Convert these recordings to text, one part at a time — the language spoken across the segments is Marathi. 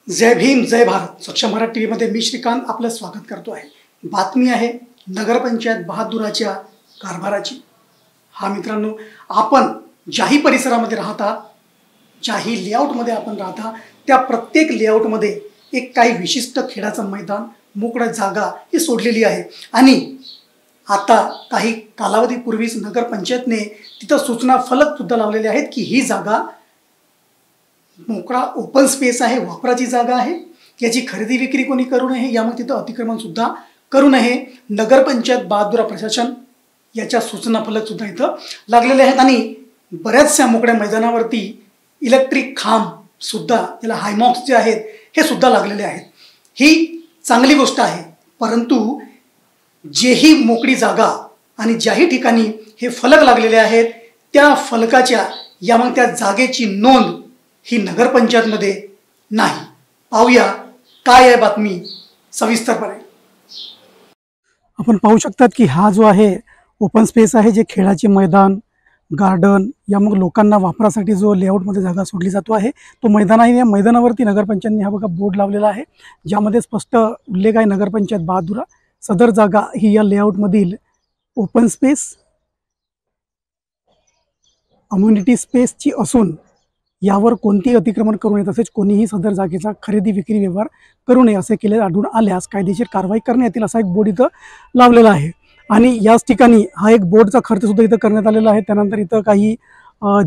जय भीम जय भारत. सक्षम मराठी टीव्ही मध्ये मी श्रीकांत आपलं स्वागत करतो आहे. बातमी आहे नगरपंचायत बहादुराच्या कारभाराची. हा मित्रांनो, आपण ज्याही परिसरामध्ये राहता, ज्याही लेआउटमध्ये आपण राहता, त्या प्रत्येक लेआउटमध्ये एक काही विशिष्ट खेळाचं मैदान, मोकळी जागा ही सोडलेली आहे. आणि आता काही कालावधीपूर्वीच नगरपंचायतने तिथं सूचना फलक सुद्धा लावलेले आहेत की ही जागा मोकळा ओपन स्पेस आहे, वापराची जागा आहे, याची खरेदी विक्री कोणी करू नये, यामध्ये तिथं अतिक्रमण सुद्धा करू नये. नगरपंचायत बहादुरा प्रशासन याच्या सूचना फलक सुद्धा इथं लागलेले आहेत. आणि बऱ्याचशा मोकळ्या मैदानावरती इलेक्ट्रिक खांब सुद्धा, त्याला हायमॉक्स जे आहेत हे सुद्धा लागलेले आहेत. ही चांगली गोष्ट आहे. परंतु जेही मोकळी जागा आणि ज्याही ठिकाणी हे फलक लागलेले आहेत त्या फलकाच्या या मग त्या जागेची नोंद ही नगरपंचायतमध्ये नाही. पाहूया काय आहे बातमी सविस्तरपणे. आपण पाहू शकतात की हा जो आहे ओपन स्पेस आहे, जे खेळाचे मैदान, गार्डन या मग लोकांना वापरासाठी जो लेआउटमध्ये जागा सोडली जातो आहे तो मैदान आहे. या मैदानावरती नगरपंचायतने हा बघा बोर्ड लावलेला आहे, ज्यामध्ये स्पष्ट उल्लेख आहे नगरपंचायत बहादुरा. सदर जागा ही या लेआउटमधील ओपन स्पेस, कम्युनिटी स्पेसची असून यावर कोणतेही अतिक्रमण करू नये, तसेच कोणीही सदर जागेचा खरेदी विक्री व्यवहार करू नये असे केले आढळून आल्यास कायदेशीर कारवाई करण्यात येईल असा एक बोर्ड इथं लावलेला आहे. आणि याच ठिकाणी हा एक बोर्डचा खर्च सुद्धा इथं करण्यात आलेला आहे. त्यानंतर इथं काही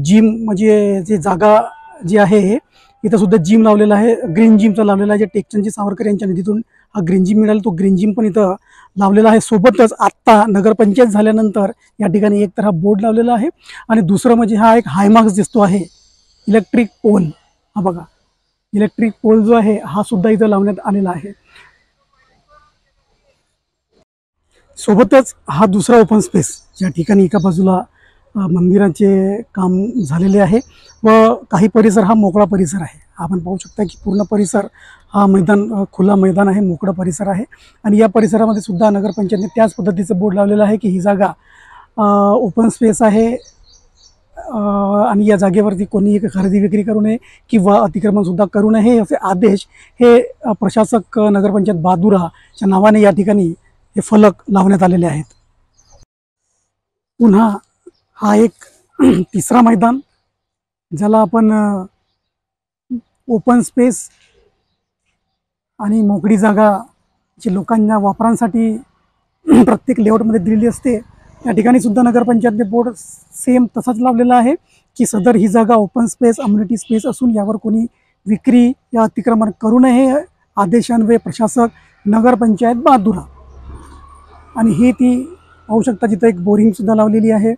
जिम म्हणजे जे जागा जी आहे इथं सुद्धा जिम लावलेला आहे, ग्रीन जिमचा लावलेला आहे, जे टेकचंदजी सावरकर यांच्या निधीतून हा ग्रीन जिम मिळाला, तो ग्रीन जिम पण इथं लावलेला आहे. सोबतच आत्ता नगरपंचायत झाल्यानंतर या ठिकाणी एक तर हा बोर्ड लावलेला आहे आणि दुसरं म्हणजे हा एक हायमार्क्स दिसतो आहे, इलेक्ट्रिक पोल. हा बघा इलेक्ट्रिक पोल जो आहे हा सुद्धा इथं लावण्यात आलेला आहे. सोबतच हा दुसरा ओपन स्पेस, ज्या ठिकाणी एका बाजूला मंदिराचे काम झालेले आहे व काही परिसर हा मोकळा परिसर आहे. आपण पाहू शकता की पूर्ण परिसर हा मैदान, खुला मैदान आहे, मोकळा परिसर आहे. आणि या परिसरामध्ये सुद्धा नगरपंचायतने त्याच पद्धतीचं बोर्ड लावलेलं आहे की ही जागा ओपन स्पेस आहे आणि या जागेवरती कोणीही खरेदी विक्री करू नये किंवा अतिक्रमण सुद्धा करू नये असे आदेश हे प्रशासक नगरपंचायत बहादुराच्या नावाने या ठिकाणी हे फलक लावण्यात आलेले आहेत. पुन्हा हा एक तिसरा मैदान, ज्याला आपण ओपन स्पेस आणि मोकळी जागा जी लोकांना वापरांसाठी प्रत्येक लेआउटमध्ये दिलेली असते, या ठिकाणी सुद्धा नगरपंचायतने बोर्ड सेम तसाच लावलेला आहे की सदर ही जागा ओपन स्पेस, कम्युनिटी स्पेस असून यावर कोणी विक्री या अतिक्रमण करू नये आदेशान्वये प्रशासक नगरपंचायत बहादुरा. आणि ही ती पाहू शकता जिथं एक बोरिंग सुद्धा लावलेली आहे.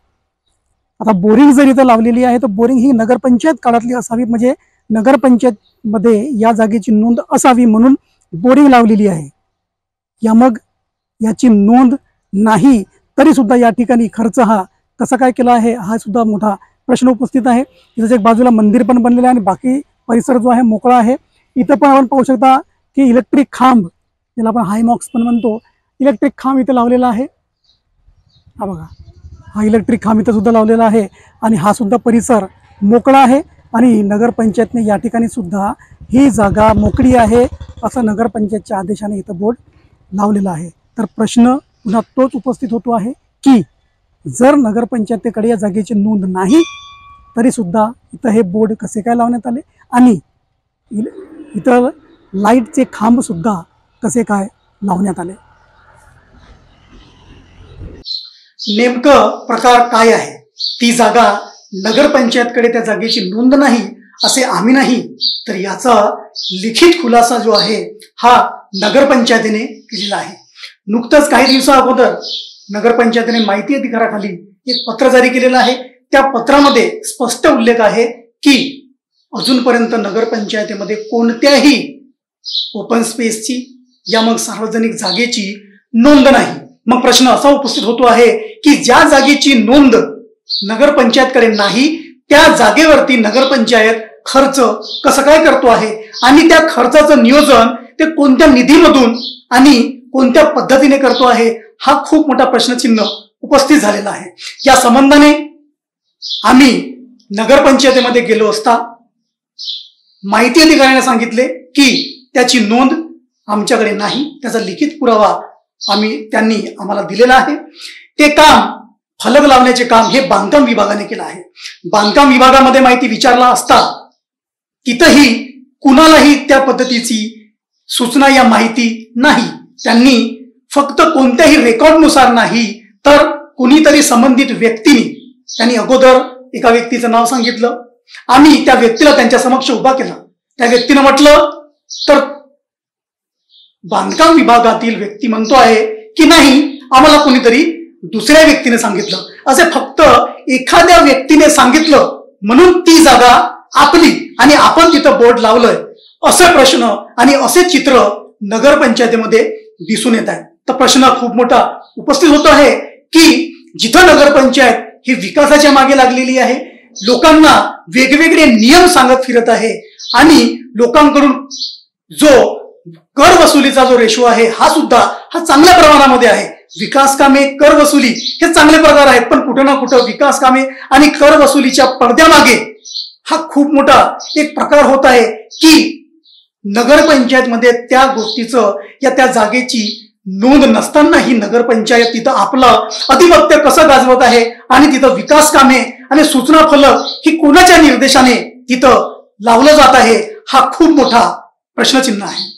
आता बोरिंग जर इथं लावलेली आहे तर बोरिंग ही नगरपंचायत काळातली असावी, म्हणजे नगरपंचायतमध्ये या जागेची नोंद असावी म्हणून बोरिंग लावलेली आहे. या मग याची नोंद नाही तरी सुद्धा या ठिकाणी खर्च हा कसा काय केला आहे हा सुद्धा मोठा प्रश्न उपस्थित आहे. इथं एक बाजूला मंदिर पण बनलेलं आहे आणि बाकी परिसर जो आहे मोकळा आहे. इथं पण आपण पाहू शकता की इलेक्ट्रिक खांब, ज्याला आपण हायमॉक्स पण म्हणतो, इलेक्ट्रिक खांब इथं लावलेला आहे. हा बघा हा इलेक्ट्रिक खांब इथं सुद्धा लावलेला आहे आणि हा सुद्धा परिसर मोकळा आहे. आणि नगरपंचायतने या ठिकाणी सुद्धा ही जागा मोकळी आहे असं नगरपंचायतच्या आदेशाने इथं बोर्ड लावलेला आहे. तर प्रश्न पुन्हा तोच उपस्थित होतो आहे की जर नगरपंचायतीकडे या जागेची नोंद नाही तरी सुद्धा इथं हे बोर्ड कसे काय लावण्यात आले आणि इथं लाईटचे खांब सुद्धा कसे काय लावण्यात आले. नेमकं प्रकार काय आहे? ती जागा नगरपंचायतकडे त्या जागेची नोंद नाही असे आम्ही नाही, तर याचा लिखित खुलासा जो आहे हा नगरपंचायतीने केलेला आहे. नुकतंच काही दिवसा अगोदर नगरपंचायतीने माहिती अधिकाराखाली एक पत्र जारी केलेलं आहे. त्या पत्रामध्ये स्पष्ट उल्लेख आहे की अजूनपर्यंत नगरपंचायतीमध्ये कोणत्याही ओपन स्पेसची या मग सार्वजनिक जागेची नोंद नाही. मग प्रश्न असा उपस्थित होतो आहे की ज्या जागेची नोंद नगरपंचायतकडे नाही त्या जागेवरती नगरपंचायत खर्च कसं काय करतो आहे आणि त्या खर्चाचं नियोजन ते कोणत्या निधीमधून आणि कोणत्या पद्धतीने करतो आहे हा खूप मोठा प्रश्नचिन्ह उपस्थित झालेला आहे. या संबंधाने आम्ही नगरपंचायतीमध्ये गेलो असता माहिती अधिकाऱ्याने सांगितले की त्याची नोंद आमच्याकडे नाही, त्याचा लिखित पुरावा त्यांनी आम्हाला दिलेला आहे. ते काम, फलक लावण्याचे काम हे बांधकाम विभागाने केलं आहे. बांधकाम विभागामध्ये माहिती विचारला असता तिथंही कुणालाही त्या पद्धतीची सूचना या माहिती नाही. त्यांनी फक्त कोणत्याही रेकॉर्डनुसार नाही तर कुणीतरी संबंधित व्यक्तीने त्यांनी अगोदर एका व्यक्तीचं नाव सांगितलं. आम्ही त्या व्यक्तीला त्यांच्या समक्ष उभा केला. त्या व्यक्तीनं म्हटलं तर बांधकाम विभागातील व्यक्ती म्हणतो आहे की नाही, आम्हाला कोणीतरी दुसऱ्या व्यक्तीने सांगितलं. असे फक्त एखाद्या व्यक्तीने सांगितलं म्हणून ती जागा आपली आणि आपण तिथं बोर्ड लावलंय, असे प्रश्न आणि असे चित्र नगरपंचायतीमध्ये दिसून येत आहे. तर प्रश्न खूप मोठा उपस्थित होतो आहे की जिथं नगरपंचायत ही विकासाच्या मागे लागलेली आहे, लोकांना वेगवेगळे नियम सांगत फिरत आहे आणि लोकांकडून जो कर वसुलीचा जो रेशो आहे हा चांगल्या प्रमाणामध्ये आहे. विकास कामे, कर वसुली हे चांगले प्रकार आहेत, पण कुठं ना कुठं विकास कामे आणि कर वसुलीच्या पडद्यामागे हा खूप मोठा एक प्रकार होत आहे की नगरपंचायतमध्ये त्या गोष्टीचं या त्या जागेची नोंद नसतानाही नगरपंचायत तिथं आपलं अधिपत्य कसं गाजवत आहे आणि तिथं विकास कामे आणि सूचना फलक ही कोणाच्या निर्देशाने तिथं लावलं जात आहे, हा खूप मोठा प्रश्नचिन्ह आहे.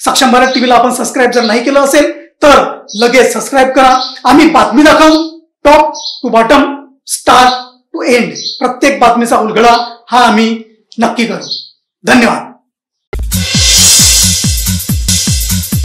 सक्षम भारत टीव्हीला आपण सबस्क्राईब जर नाही केलं असेल तर लगेच सबस्क्राईब करा. आम्ही बातमी दाखवू, top to bottom, start to end. प्रत्येक बातमीचा उलगडा हा आम्ही नक्की करू. धन्यवाद.